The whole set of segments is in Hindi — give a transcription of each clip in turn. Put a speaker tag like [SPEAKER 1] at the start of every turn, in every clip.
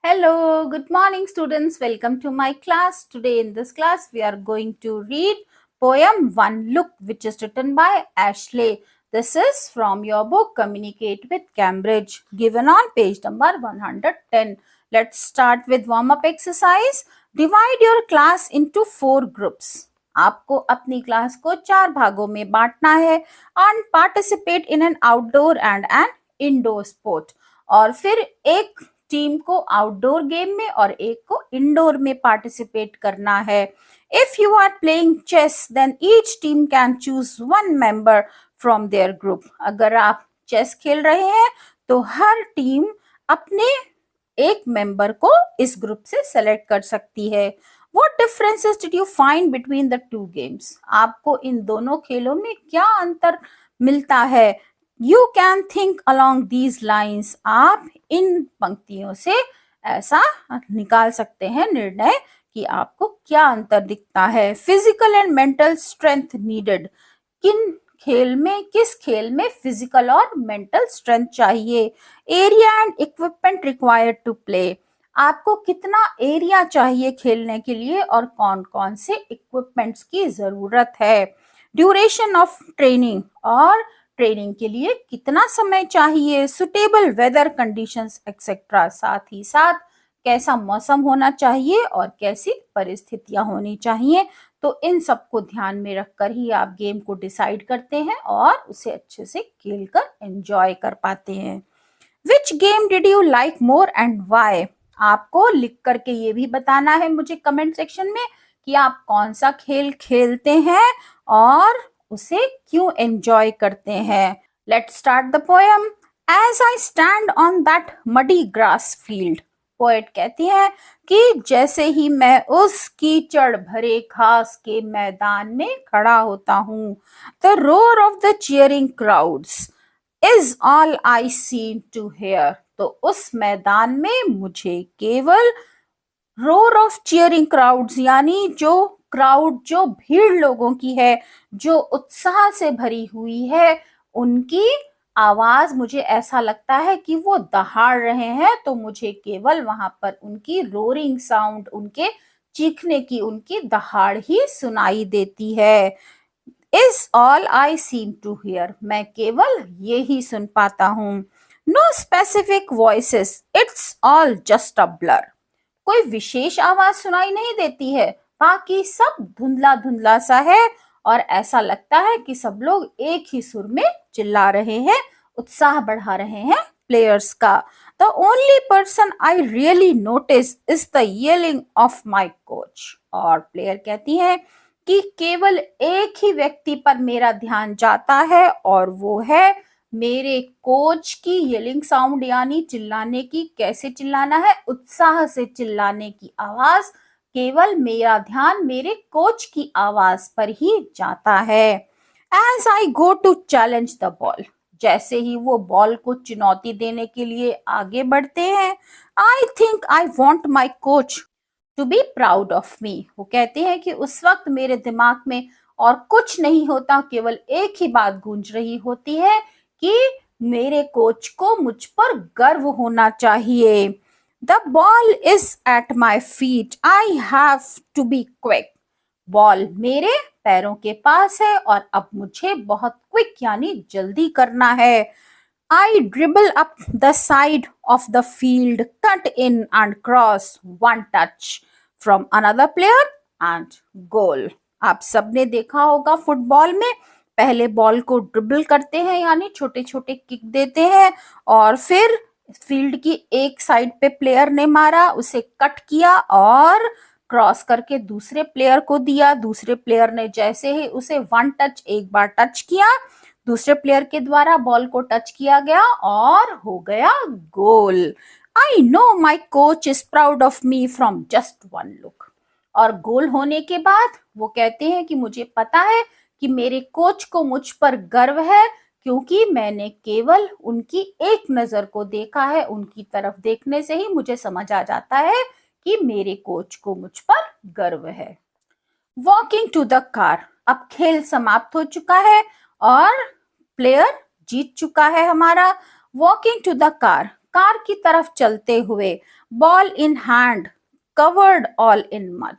[SPEAKER 1] Hello, good morning students. Welcome to my class. Today in this class we are going to read poem One Look, which is written by Ashley. This is from your book Communicate with Cambridge, given on page number 110. Let's start with warm up exercise. Divide your class into 4 groups. आपको अपनी क्लास को 4 भागों में बांटना है and participate in an outdoor and an indoor sport. और फिर एक टीम को आउटडोर गेम में और एक को इंडोर में पार्टिसिपेट करना है. If you are playing chess then each team can choose one member from their group. अगर आप चेस खेल रहे हैं तो हर टीम अपने एक मेंबर को इस ग्रुप से सेलेक्ट कर सकती है. What differences did you find between the two games? आपको इन दोनों खेलों में क्या अंतर मिलता है? You can think along these lines. आप इन पंक्तियों से ऐसा निकाल सकते हैं निर्णय कि आपको क्या अंतर दिखता है. Physical and mental strength needed. किस खेल में फिजिकल और मेंटल स्ट्रेंथ चाहिए. Area and equipment required to play. आपको कितना एरिया चाहिए खेलने के लिए और कौन कौन से इक्विपमेंट्स की जरूरत है. Duration of training. और ट्रेनिंग के लिए कितना समय चाहिए. Suitable weather conditions etcetera. साथ ही साथ कैसा मौसम होना चाहिए और कैसी परिस्थितियां होनी चाहिए. तो इन सबको ध्यान में रखकर ही आप गेम को डिसाइड करते हैं और उसे अच्छे से खेलकर एंजॉय कर पाते हैं. Which game did you like more and why. आपको लिख करके ये भी बताना है मुझे कमेंट सेक्शन में कि आप कौन सा खेल खेलते हैं और उसे क्यों एंजॉय करते हैं. Let's start the poem. As I stand on that muddy grass field. Poet कहती है कि जैसे ही मैं उस कीचड़ भरे घास के मैदान में खड़ा होता हूँ. The roar of the cheering crowds is all I seem to hear. तो उस मैदान में मुझे केवल रोर ऑफ चीयरिंग क्राउड्स यानी जो भीड़ लोगों की है, जो उत्साह से भरी हुई है, उनकी आवाज मुझे ऐसा लगता है कि वो दहाड़ रहे हैं. तो मुझे केवल वहां पर उनकी रोरिंग साउंड, उनके चीखने की, उनकी दहाड़ ही सुनाई देती है. Is all I seem to hear. मैं केवल ये ही सुन पाता हूँ. No specific voices. It's all just a blur. कोई विशेष आवाज सुनाई नहीं देती है. बाकी सब धुंधला धुंधला सा है और ऐसा लगता है कि सब लोग एक ही सुर में चिल्ला रहे हैं, उत्साह बढ़ा रहे हैं प्लेयर्स का. The only person I really notice is the yelling of my coach. और प्लेयर कहती है कि केवल एक ही व्यक्ति पर मेरा ध्यान जाता है और वो है मेरे कोच की येलिंग साउंड यानी चिल्लाने की. कैसे चिल्लाना है. उत्साह से चिल्लाने की आवाज. केवल मेरा ध्यान मेरे कोच की आवाज पर ही जाता है. As I go to challenge the ball. जैसे ही वो बॉल को चुनौती देने के लिए आगे बढ़ते हैं. I think I want my coach to be proud of me. वो कहते हैं कि उस वक्त मेरे दिमाग में और कुछ नहीं होता, केवल एक ही बात गूंज रही होती है कि मेरे कोच को मुझ पर गर्व होना चाहिए. The ball is at my feet. I have to be quick. Ball मेरे पैरों के पास है और अब मुझे बहुत क्विक यानी जल्दी करना है. I dribble up the side of the field, cut in and cross, one touch from another player and goal. आप सबने देखा होगा फुटबॉल में पहले बॉल को ड्रिबल करते हैं यानी छोटे छोटे किक देते हैं और फिर फील्ड की एक साइड पे प्लेयर ने मारा, उसे कट किया और क्रॉस करके दूसरे प्लेयर को दिया. दूसरे प्लेयर ने जैसे ही उसे वन टच एक बार टच किया, दूसरे प्लेयर के द्वारा बॉल को टच किया गया और हो गया goal. I know my coach is proud of me from just one look. और गोल होने के बाद वो कहते हैं कि मुझे पता है कि मेरे कोच को मुझ पर गर्व है क्योंकि मैंने केवल उनकी एक नजर को देखा है. उनकी तरफ देखने से ही मुझे समझ आ जाता है कि मेरे कोच को मुझ पर गर्व है. Walking to the car. अब खेल समाप्त हो चुका है और प्लेयर जीत चुका है हमारा. Walking to the car. Car की तरफ चलते हुए, ball in hand, covered all in mud.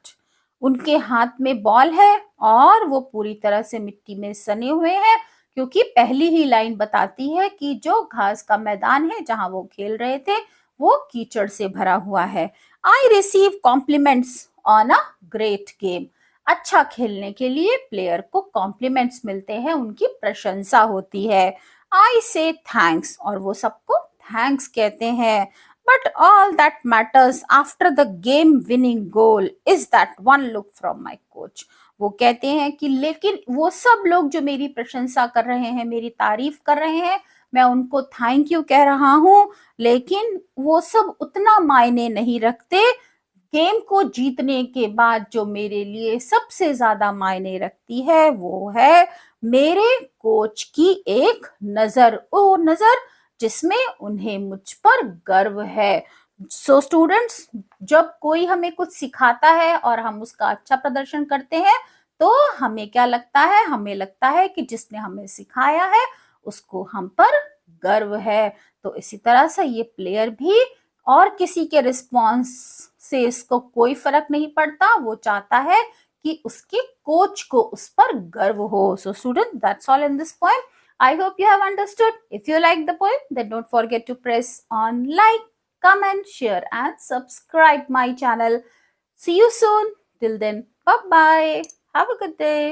[SPEAKER 1] उनके हाथ में बॉल है और वो पूरी तरह से मिट्टी में सने हुए हैं, क्योंकि पहली ही लाइन बताती है कि जो घास का मैदान है जहां वो खेल रहे थे वो कीचड़ से भरा हुआ है। I receive compliments on a great game. अच्छा खेलने के लिए प्लेयर को कॉम्प्लीमेंट्स मिलते हैं, उनकी प्रशंसा होती है। आई से थैंक्स, और वो सबको थैंक्स कहते हैं। But all that matters after the game winning goal is that one look from my coach. वो कहते हैं कि लेकिन वो सब लोग जो मेरी प्रशंसा कर रहे हैं, मेरी तारीफ कर रहे हैं, मैं उनको थैंक यू कह रहा हूं, लेकिन वो सब उतना मायने नहीं रखते। गेम को जीतने के बाद जो मेरे लिए सबसे ज्यादा मायने रखती है वो है मेरे कोच की एक नजर, वो नजर जिसमें उन्हें मुझ पर गर्व है। सो स्टूडेंट्स, जब कोई हमें कुछ सिखाता है और हम उसका अच्छा प्रदर्शन करते हैं तो हमें क्या लगता है, हमें लगता है कि जिसने हमें सिखाया है उसको हम पर गर्व है। तो इसी तरह से ये प्लेयर भी और किसी के रिस्पॉन्स से इसको कोई फर्क नहीं पड़ता, वो चाहता है कि उसके कोच को उस पर गर्व हो। So student, that's all in this poem. I hope you have understood. If you like the poem, then don't forget to press on like, comment, share and subscribe my channel. See you soon. Till then, bye bye. Have a good day.